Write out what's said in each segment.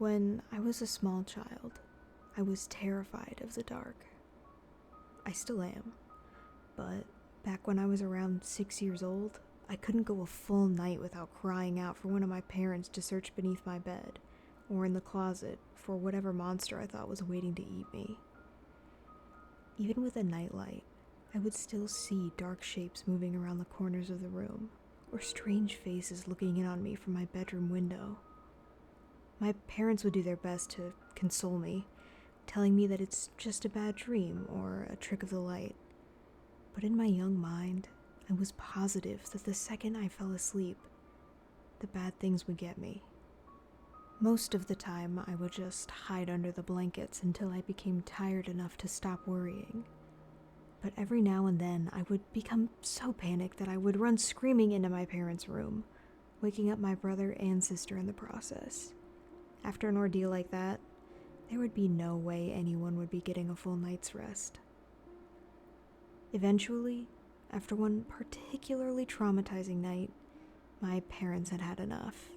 When I was a small child, I was terrified of the dark. I still am, but back when I was around 6 years old, I couldn't go a full night without crying out for one of my parents to search beneath my bed or in the closet for whatever monster I thought was waiting to eat me. Even with a nightlight, I would still see dark shapes moving around the corners of the room, or strange faces looking in on me from my bedroom window. My parents would do their best to console me, telling me that it's just a bad dream or a trick of the light. But in my young mind, I was positive that the second I fell asleep, the bad things would get me. Most of the time, I would just hide under the blankets until I became tired enough to stop worrying. But every now and then, I would become so panicked that I would run screaming into my parents' room, waking up my brother and sister in the process. After an ordeal like that, there would be no way anyone would be getting a full night's rest. Eventually, after one particularly traumatizing night, my parents had had enough.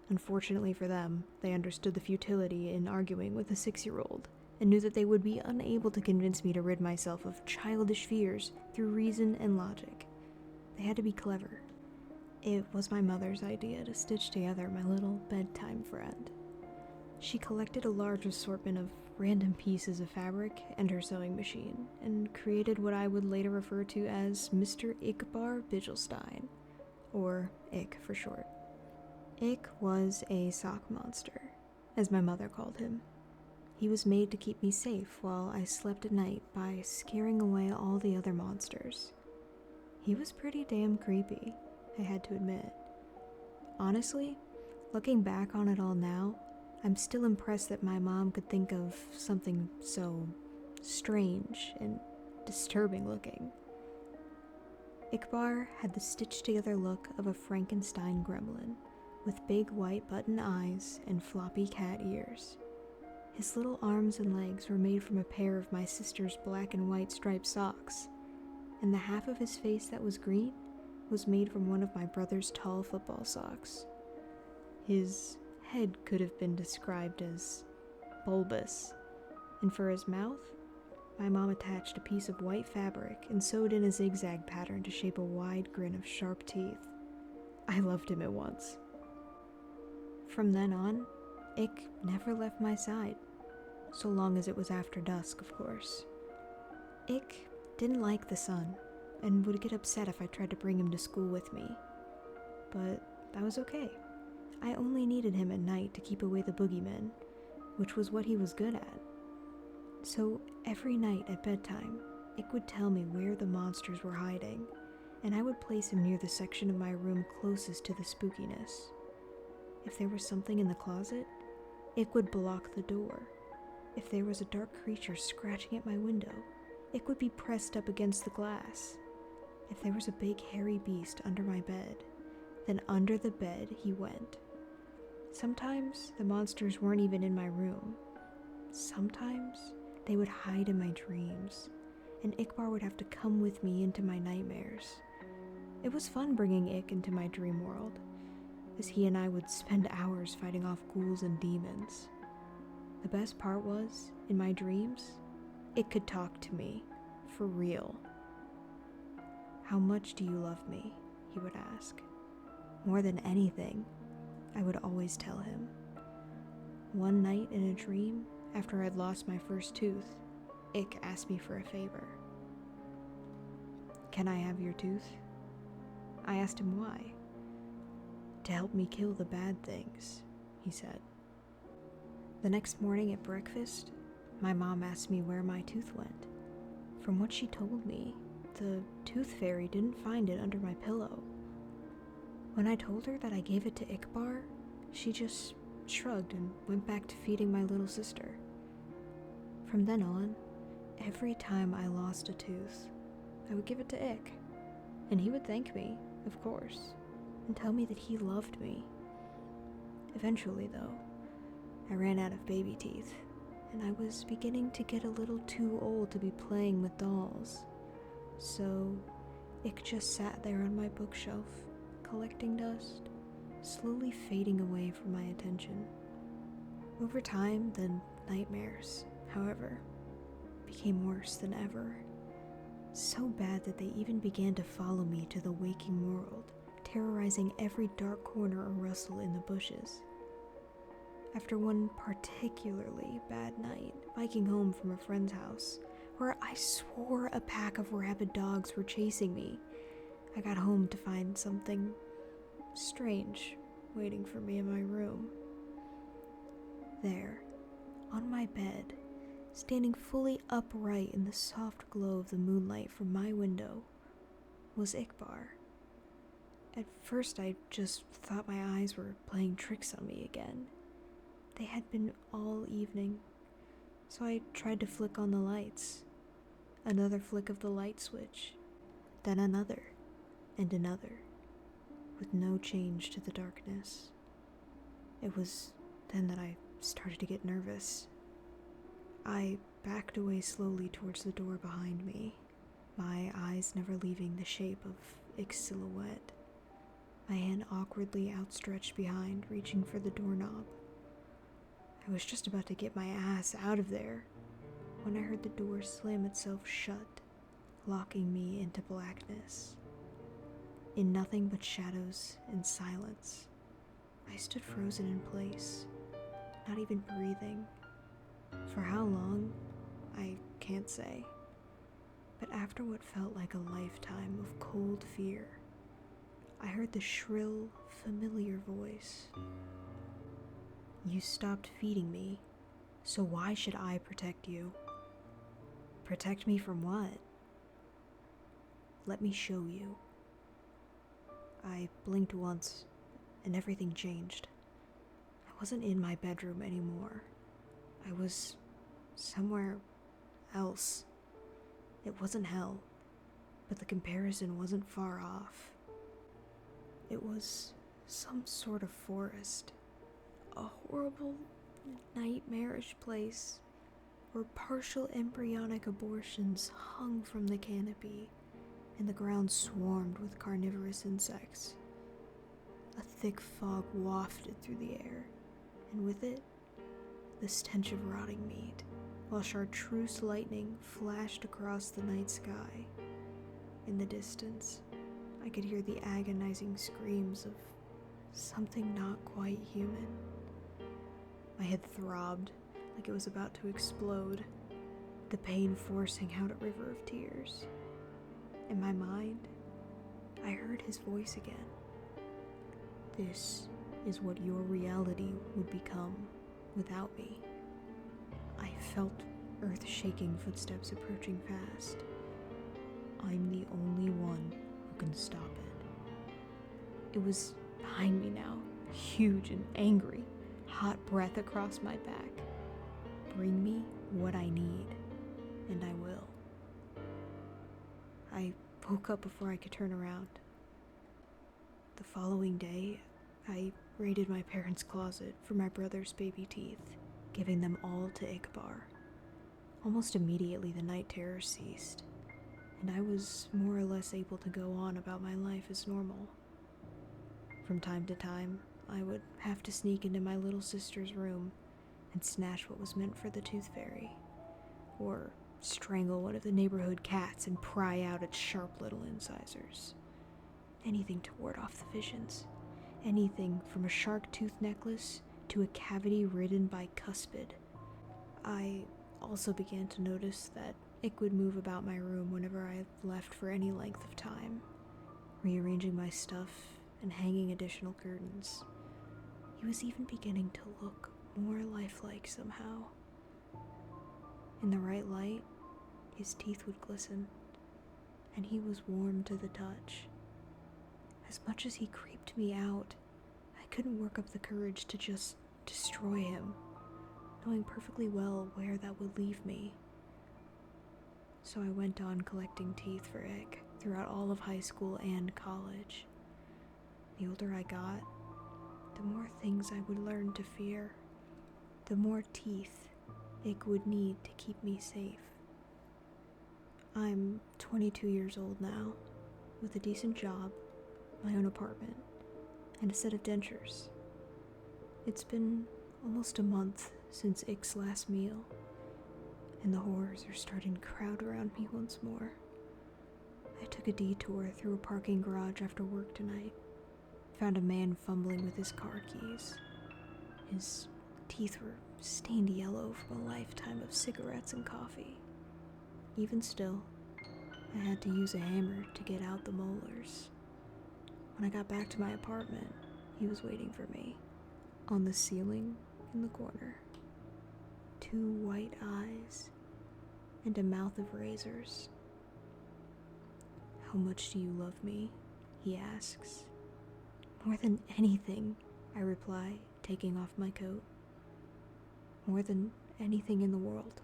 Unfortunately for them, they understood the futility in arguing with a 6-year-old and knew that they would be unable to convince me to rid myself of childish fears through reason and logic. They had to be clever. It was my mother's idea to stitch together my little bedtime friend. She collected a large assortment of random pieces of fabric and her sewing machine, and created what I would later refer to as Mr. Ickbarr Bigelsteine, or Ick for short. Ick was a sock monster, as my mother called him. He was made to keep me safe while I slept at night by scaring away all the other monsters. He was pretty damn creepy, I had to admit. Honestly, looking back on it all now, I'm still impressed that my mom could think of something so strange and disturbing looking. Ickbarr had the stitched together look of a Frankenstein gremlin, with big white button eyes and floppy cat ears. His little arms and legs were made from a pair of my sister's black and white striped socks, and the half of his face that was green was made from one of my brother's tall football socks. His head could have been described as bulbous, and for his mouth, my mom attached a piece of white fabric and sewed in a zigzag pattern to shape a wide grin of sharp teeth. I loved him at once. From then on, Ick never left my side, so long as it was after dusk, of course. Ick didn't like the sun, and would get upset if I tried to bring him to school with me. But that was okay. I only needed him at night to keep away the boogeymen, which was what he was good at. So every night at bedtime, Ick would tell me where the monsters were hiding, and I would place him near the section of my room closest to the spookiness. If there was something in the closet, Ick would block the door. If there was a dark creature scratching at my window, Ick would be pressed up against the glass. If there was a big hairy beast under my bed, then under the bed he went. Sometimes the monsters weren't even in my room. Sometimes they would hide in my dreams, and Ickbarr would have to come with me into my nightmares. It was fun bringing Ick into my dream world, as he and I would spend hours fighting off ghouls and demons. The best part was, in my dreams, Ick could talk to me, for real. "How much do you love me?" he would ask. More than anything, I would always tell him. One night in a dream, after I'd lost my first tooth, Ick asked me for a favor. "Can I have your tooth?" I asked him why. "To help me kill the bad things," he said. The next morning at breakfast, my mom asked me where my tooth went. From what she told me, the tooth fairy didn't find it under my pillow. When I told her that I gave it to Ickbarr, she just shrugged and went back to feeding my little sister. From then on, every time I lost a tooth, I would give it to Ick, and he would thank me, of course, and tell me that he loved me. Eventually, though, I ran out of baby teeth, and I was beginning to get a little too old to be playing with dolls. So, Ick just sat there on my bookshelf, collecting dust, slowly fading away from my attention. Over time, the nightmares, however, became worse than ever. So bad that they even began to follow me to the waking world, terrorizing every dark corner or rustle in the bushes. After one particularly bad night, biking home from a friend's house, where I swore a pack of rabid dogs were chasing me, I got home to find something strange waiting for me in my room. There, on my bed, standing fully upright in the soft glow of the moonlight from my window, was Ickbarr. At first I just thought my eyes were playing tricks on me again. They had been all evening, so I tried to flick on the lights. Another flick of the light switch, then another, and another, with no change to the darkness. It was then that I started to get nervous. I backed away slowly towards the door behind me, my eyes never leaving the shape of Ick's silhouette, my hand awkwardly outstretched behind, reaching for the doorknob. I was just about to get my ass out of there when I heard the door slam itself shut, locking me into blackness. In nothing but shadows and silence, I stood frozen in place, not even breathing. For how long, I can't say. But after what felt like a lifetime of cold fear, I heard the shrill, familiar voice. You stopped feeding me, so why should I protect you? Protect me from what? Let me show you. I blinked once, and everything changed. I wasn't in my bedroom anymore. I was somewhere else. It wasn't hell, but the comparison wasn't far off. It was some sort of forest. A horrible, nightmarish place where partial embryonic abortions hung from the canopy and the ground swarmed with carnivorous insects. A thick fog wafted through the air, and with it, the stench of rotting meat, while chartreuse lightning flashed across the night sky. In the distance, I could hear the agonizing screams of something not quite human. My head throbbed like it was about to explode, the pain forcing out a river of tears. In my mind, I heard his voice again. This is what your reality would become without me. I felt earth-shaking footsteps approaching fast. I'm the only one who can stop it. It was behind me now, huge and angry, hot breath across my back. Bring me what I need, and I will. I woke up before I could turn around. The following day, I raided my parents' closet for my brother's baby teeth, giving them all to Ickbarr. Almost immediately, the night terrors ceased, and I was more or less able to go on about my life as normal. From time to time, I would have to sneak into my little sister's room and snatch what was meant for the tooth fairy, or strangle one of the neighborhood cats and pry out its sharp little incisors. Anything to ward off the visions. Anything from a shark tooth necklace to a cavity ridden by cuspid. I also began to notice that Ick would move about my room whenever I left for any length of time, rearranging my stuff and hanging additional curtains. He was even beginning to look more lifelike somehow. In the right light, his teeth would glisten, and he was warm to the touch. As much as he creeped me out, I couldn't work up the courage to just destroy him, knowing perfectly well where that would leave me. So I went on collecting teeth for Ick throughout all of high school and college. The older I got, the more things I would learn to fear, the more teeth Ick would need to keep me safe. I'm 22 years old now, with a decent job, my own apartment, and a set of dentures. It's been almost a month since Ick's last meal, and the horrors are starting to crowd around me once more. I took a detour through a parking garage after work tonight, found a man fumbling with his car keys. His teeth were stained yellow from a lifetime of cigarettes and coffee. Even still, I had to use a hammer to get out the molars. When I got back to my apartment, he was waiting for me, on the ceiling in the corner. 2 white eyes and a mouth of razors. "How much do you love me?" he asks. "More than anything," I reply, taking off my coat. "More than anything in the world."